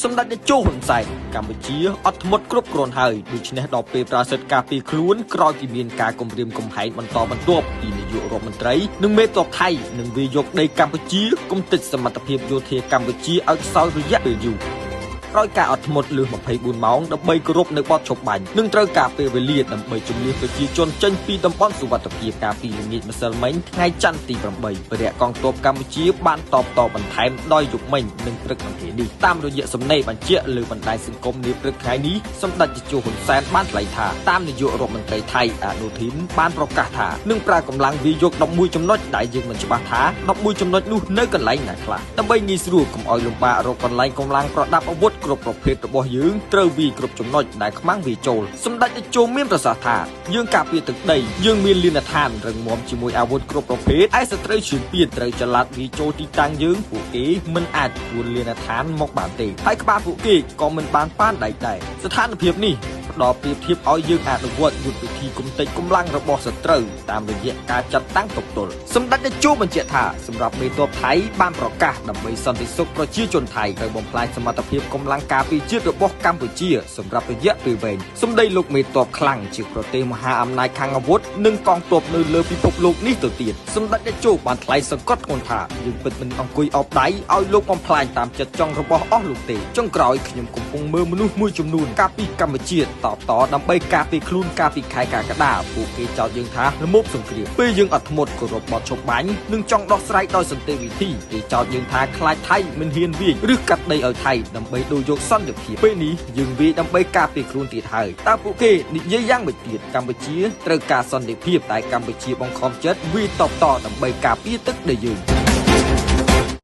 សម្ដេចតេជោហ៊ុនសែនកម្ពុជាអត់ធ្មត់គ្រប់គ្រាន់ហើយដូច្នេះដល់ពេលប្រាសិទ្ធការពីខ្លួនក្រោយពីមានការគំរាមកំហែងបន្តបន្ទាប់ពីនាយករដ្ឋមន្ត្រីនិងមេតបថៃនឹងវាយកដីកម្ពុជាគុំតិចសមត្ថភាពយោធាកម្ពុជាឲ្យខ្សោយរយៈពេលយូរក្រោយការអត់ធ្មត់លើស24ម៉ោងដើម្បីគោរពនៅបទឈប់បាញ់និងត្រូវការពេលវេលាដើម្បីជំនះប្រជាជនចេញពីតំបន់សុវត្ថិភាពការពីល្ងាចម្សិលមិញថ្ងៃច័ន្ទទី8ពរៈកងទ័ពកម្ពុជាបានតបតបន្ថែមដោយយប់មិញនិងព្រឹកថ្ងៃនេះតាមរយៈសំណេរបញ្ជាក់លើបណ្ដាញសង្គមនាព្រឹកថ្ងៃនេះសម្ដេចតេជោហ៊ុនសែនបានថ្លែងថាតាមនាយករដ្ឋមន្ត្រីថៃអនុធីនបានប្រកាសថានឹងប្រើកម្លាំងវាយក11ចំណុចដែលយើងមិនច្បាស់ថា11ចំណុចនោះនៅកន្លែងណាខ្លះដើម្បីងាយស្រួលកុំឲ្យលំបាករកកន្លែងកម្លាំងប្រដាប់អាវុធគ្រប់ប្រភេទរបស់យើងត្រូវវាគ្រប់ចំណុចដែលខ្មាំងវាចូលសម្ដេចតេជោមានប្រសាសន៍ថាយើងការពារទឹកដីយើងមានលានដ្ឋានរឹងមាំជាមួយអាវុធគ្រប់ប្រភេទឯសត្រូវជឿនពៀនត្រូវចល័តវាចូលទីតាំងយើងពួកគេមិនអាចពួនលានដ្ឋានមកបានទេហើយក្បាលពួកគេក៏មិនបានប៉ានដៃដែរស្ថានភាពនេះដល់ប្រៀបធៀបឲ្យយើងអនុវត្តយុទ្ធវិធីគំទេចកម្លាំងរបស់សត្រូវតាមរយៈការចាត់តាំងទប់ទល់សម្ដេចតេជោបញ្ជាក់ថាសម្រាប់មេទ័ពថៃបានប្រកាសដើម្បីសន្តិសុខប្រជាជនថៃត្រូវបំផ្លាញសមត្ថភាពកម្លាំងការពារជាតិរបស់កម្ពុជាសម្រាប់រយៈពេលវែងសម្ដីលោកមេទ័ពខ្លាំងជាប្រទេសមហាអំណាចខាងអាវុធនិងកងទ័ពនៅលើពិភពលោកនេះទៅទៀតសម្ដេចតេជោបានថ្លែងសង្កត់ធ្ងន់ថាយើងពិតមិនអង្គុយអបដៃឲ្យលោកបំផ្លាញតាមចិត្តចង់របស់អស់លោកទេចុងក្រោយខ្ញុំកំពុងមើលមនុស្សមួយចំនួនកាពីកម្ពុជាតដើម្បីការពារខ្លួនការពីខែកក្កដាពួកគេចោទយើងថាល្មមសង្គ្រាមពេលយើងអត់ធ្មត់គោរពបទឈប់បាញ់និងចង់ដោះស្រាយដោយសន្តិវិធីគេចោទយើងថាខ្លាចថៃមិនហ៊ានវាយឬកាត់ដីឲ្យថៃដើម្បីដូរយកសន្តិភាពពេលនេះយើងវាយដើម្បីការពារខ្លួនទៀតហើយតើពួកគេនិយាយយ៉ាងម៉េចទៀតកម្ពុជាត្រូវការសន្តិភាពតែកម្ពុជាបង្ខំចិត្តវាយតបតដើម្បីការពារទឹកដីយើង